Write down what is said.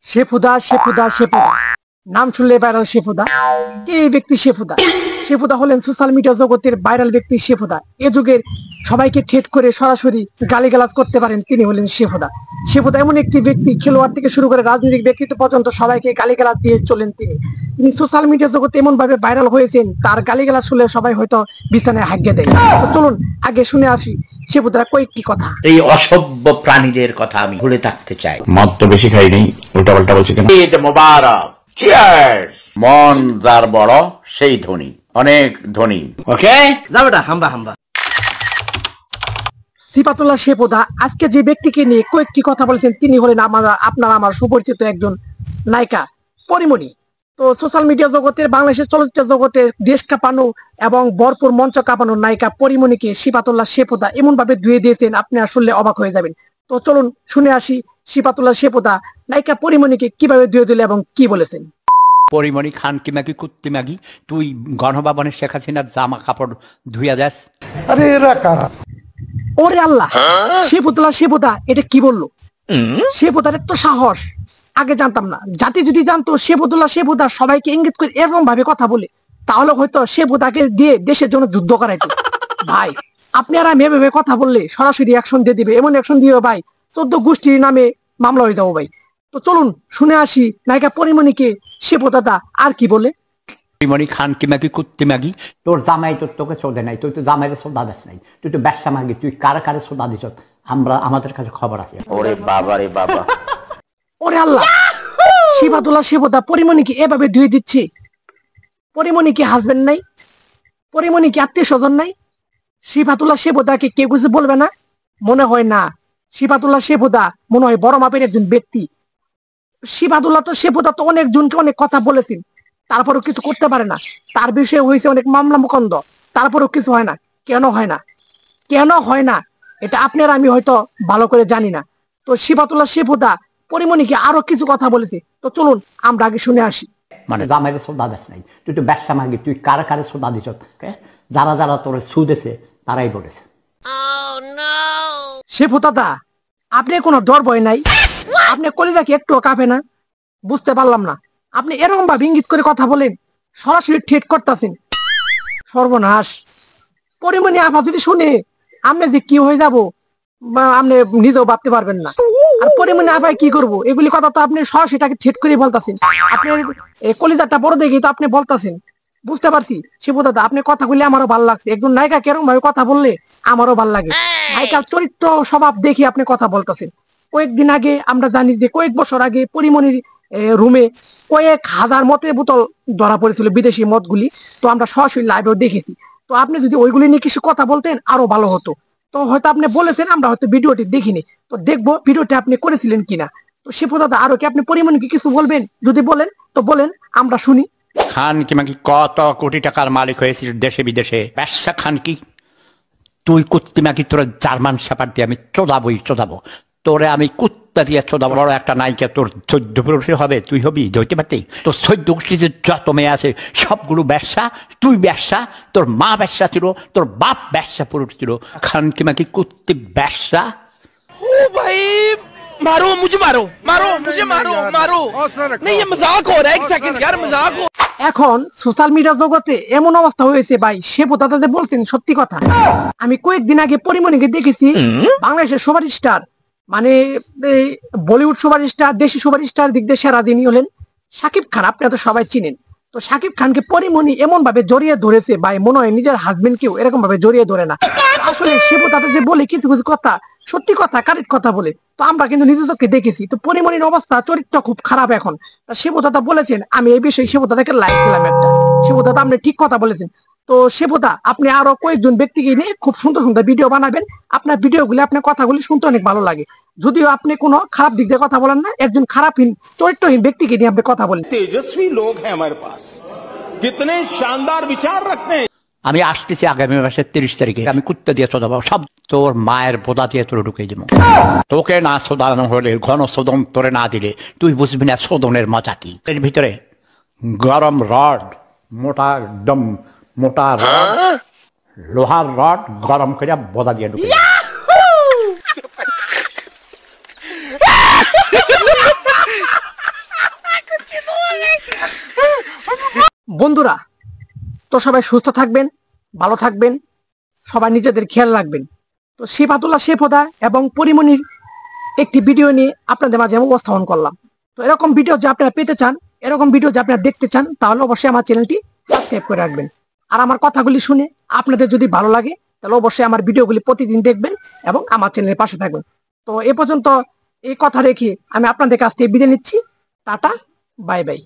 শেফুদা শেফুদা শেফুদা নাম শুনলে ভাইরাল শেফুদা। কে এই ব্যক্তি শেফুদা? শেফুদা হলেন সোশ্যাল মিডিয়া জগতের ভাইরাল ব্যক্তি শেফুদা। এ যুগের সবাইকে ঠেট করে সরাসরি গালিগালাজ করতে পারেন, তিনি হলেন শেফুদা। শেফুদা এমন একটি ব্যক্তি, খেলোয়াড় থেকে শুরু করে রাজনৈতিক ব্যক্তিত্ব পর্যন্ত সবাইকে গালিগালাজ দিয়ে চলেন তিনি। তিনি সোশ্যাল মিডিয়া জগতে এমন ভাবে ভাইরাল হয়েছেন, তার গালিগালাজ শুনলে সবাই হয়তো বিছানায় হাগিয়ে দেয়। তো চলুন আগে শুনে আসি শেফুদার কয়েকটি কথা। এই অসভ্য প্রাণীদের কথা আমি ভুলে থাকতে চাই। মদ তো বেশি খাই নাই, উল্টা পাল্টা বলছি কেন? ঈদ মোবারক, চিয়ার্স। মন যার বড় সেই ধনী, অনেক ধনী। ওকে, যাবেটা হাম্বা হাম্বা। সিফাতুল্লাহ শেফুদা আজকে যে ব্যক্তিকে নিয়ে কয়েকটি কথা বলেছেন, তিনি হলেন আপনার আমার সুপরিচিত একজন নায়িকা পরিমণি। তো সোশ্যাল মিডিয়া জগতের, বাংলাদেশের চলচ্চিত্র জগতের দেশ কাঁপানো এবং ভরপুর মঞ্চ কাঁপানো নায়িকা পরিমণিকে সিফাতুল্লাহ শেফুদা এমন ভাবে ধুয়ে দিয়েছেন, আপনি আসলে অবাক হয়ে যাবেন। তো চলুন শুনে আসি সিফাতুল্লাহ শেফুদা নায়িকা পরিমণিকে কিভাবে ধুয়ে দিল এবং কি বলেছেন। পরিমণি খান কি মাগি কুত্তি মাগি, তুই গণভবনে শেখ হাসিনার জামা কাপড় ধুইয়া যাস? আরে এরা কারা? ওরে আল্লাহ, শেফুতুল্লাহ শেফুদা এটা কি বললো? শেফুদার এত সাহস আগে জানতাম না। জাতি যদি জানতো শেফুতুল্লাহ শেফুদা সবাইকে ইঙ্গিত করে এরকম ভাবে কথা বলে, তাহলে হয়তো শেফুদাকে দিয়ে দেশের জন্য যুদ্ধ করাইতো। ভাই আপনি আর আমি এভাবে কথা বললে সরাসরি অ্যাকশন দিয়ে দিবে, এমন অ্যাকশন দিও ভাই 14 গোষ্ঠীর নামে মামলা হয়ে যাবো ভাই। তো চলুন শুনে আসি নায়িকা পরিমণিকে শেফুদা আর কি বলে। পরিমণি খান কি মাগি কুত্তি মাগি, তোর জামাই তোকে চোদে নাই, তুই তো জামাইরে সোদা দিস নাই, তুই তো ব্যবসা মাগি, তুই কারে কারে সোদা দিস আমাদের কাছে খবর আছে। ওরে বাবা রে বাবা, ওরে আল্লাহ, সিফাতুল্লাহ শেফুদা পরিমণিকে এভাবে ধুয়ে দিচ্ছে। পরিমণি কি হাজবেন্ড নাই? পরিমণি কি আত্মীয় স্বজন নাই? সিফাতুল্লাহ শেফুদাকে কেউ কিছু বলবে না? মনে হয় না। সিফাতুল্লাহ শেফুদা মনে হয় বড় মাপের একজন ব্যক্তি। সিফাতুল্লাহ তো শেফুদা তো অনেক জনকে অনেক কথা বলেছেন, তারপরেও কিছু করতে পারে না। তার বিষয়ে হয়েছে অনেক মামলা মুকদ্দ, তারপরেও কিছু হয় না। কেন হয় না? কেন হয় না এটা আপনার আমি হয়তো ভালো করে জানি না। তো সিফাতুল্লাহ শেফুদা পরিমণিকে আরো কিছু কথা বলেছে, তো চলুন আমরা আগে শুনে আসি। মানে জামাইরে সোদা দিস নাই, তুই তো ব্যবসা মাগি, তুই কারে কারে সোদা দিস? যারা যারা তোর সুদেছে তারাই বলেছে। শেফুদা আপনি কোনো ডর ভয় নাই? আপনি কলিজা কি একটু কাঁপে না? বুঝতে পারলাম না, আপনি এরকম ভাবে ইঙ্গিত করে কথা বলেন, সরাসরি ঠেট করতেছেন। সর্বনাশ, পরিমণি আপা যদি শুনে আপনি যে কি হয়ে যাব আপনি নিজেও ভাবতে পারবেন না। আর পরিমণি আপায় কি করবো, এগুলি কথা তো আপনি সরাসরি তাকে ঠেট করে বলতেছেন। আপনার কলিজাটা বড় দেখি তো আপনি বলতেছেন। বুঝতে পারছি শেফুদা, আপনি কথাগুলি আমারও ভালো লাগছে। একজন নায়িকা কেরকম ভাবে কথা বললে আমারও ভালো লাগে। নায়িকার চরিত্র স্বভাব দেখি আপনি কথা বলতেছেন। কয়েকদিন আগে আমরা জানি যে কয়েক বছর আগে পরিমণির রুমে কয়েক হাজার মতের বোতল ধরা পড়েছিল, বিদেশি মদগুলি। তো আমরা সরাসরি লাইভেও দেখেছি। তো আপনি যদি ওইগুলি নিয়ে কিছু কথা বলতেন আরো ভালো হতো। তো হয়তো আপনি বলেছেন, আমরা হয়তো ভিডিওটি দেখিনি, তো দেখবো ভিডিওটি আপনি করেছিলেন কিনা। তো শেফুদা আরো কি আপনি পরিমণিকে কিছু বলবেন? যদি বলেন তো বলেন, আমরা শুনি। খান কি মাগি কত কোটি টাকার মালিক হয়েছিল দেশে বিদেশে। ব্যবসা খান কি তুই কুত্তি মাগি, তোর জার্মান সাপার দিয়ে আমি চোদাবো তোরে, আমি কুত্তা দিয়ে চোদাবো। বড় একটা নায়িকা, তোর 14 পুরুষে হবে, তুই হবি ধরতে পারতি? তোর 14 গোষ্ঠীতে যত মেয়ে আছে সবগুলো ব্যবসা, তুই ব্যবসা, তোর মা ব্যবসা ছিল, তোর বাপ ব্যবসা পুরুষ ছিল। খান কি মাগি কুত্তি ব্যবসা। ओ भाई मारो मुझे, मारो नहीं, ये मजाक हो रहा है। एक सेकंड यार, मजाक हो। এখন সোশ্যাল মিডিয়া জগতে এমন অবস্থা হয়েছে ভাই, শেফুদা বলছেন সত্যি কথা। আমি কয়েকদিন আগে পরিমণিকে দেখেছি বাংলাদেশের সুপার স্টার, মানে বলিউড সুপার স্টার, দেশি সুপার স্টার দিক দিয়ে সেরা যিনি হলেন শাকিব খান, আপনারা তো সবাই চিনেন। তো শাকিব খানকে পরিমণি এমন ভাবে জড়িয়ে ধরেছে ভাই, মনে হয় নিজের হাজবেন্ডকেও এরকম ভাবে জড়িয়ে ধরে না। আসলে শেফুদা যে বলে কিছু কিছু কথা সত্যি কথা, কারেক্ট কথা বলে, তো আমরা কিন্তু নিজের চোখে দেখেছি। তো পরিমণির অবস্থা, চরিত্র খুব খারাপ এখন। তা শেফুদা বলেছেন, আমি এই বিষয়ে শেফুদাকে লাইক দিলাম একটা। শেফুদা আপনি ঠিক কথা বলেছেন। তো শেফুদা আপনি আরো কয়েকজন ব্যক্তিকে নিয়ে খুব সুন্দর সুন্দর ভিডিও বানাবেন। আপনার ভিডিওগুলি, আপনার কথাগুলি শুনতে অনেক ভালো লাগে। যদিও আপনি কোনো খারাপ দিক দিয়ে কথা বলেন না, একজন খারাপহীন চরিত্রহীন ব্যক্তিকে নিয়ে আপনি কথা বলেন। तेजस्वी लोग हैं हमारे पास, कितने शानदार विचार रखते हैं। আমি আসতেছি আগামী মাসের 30 তারিখে, আমি কুত্তা দিয়ে চোদাবো সব, তোর মায়ের বোদা দিয়ে তোর ঢুকিয়ে দেবো। তোকে না শোধানো হলে, ঘন শোধন তোরে না দিলে তুই বুঝবি না শোধনের মজা কি। এর ভিতরে গরম রড, মোটা একদম মোটা রড, লোহার রড গরম করে বোদা দিয়ে ঢুকিয়ে দেবো। বন্ধুরা, তো সবাই সুস্থ থাকবেন, ভালো থাকবেন, সবাই নিজেদের খেয়াল রাখবেন। তো শিফাতুল্লাহ শেফদা এবং পরিমণির একটি ভিডিও নিয়ে আপনাদের মাঝে আমি উপস্থাপন করলাম। তো এরকম ভিডিও যে আপনারা পেতে চান, এরকম ভিডিও যে আপনারা দেখতে চান, তাহলে অবশ্যই আমার চ্যানেলটি সাবস্ক্রাইব করে রাখবেন। আর আমার কথাগুলি শুনে আপনাদের যদি ভালো লাগে, তাহলে অবশ্যই আমার ভিডিওগুলি প্রতিদিন দেখবেন এবং আমার চ্যানেলের পাশে থাকবেন। তো এ পর্যন্ত এই কথা রেখে আমি আপনাদের কাছ থেকে বিদায় নিচ্ছি। Tata, bye bye.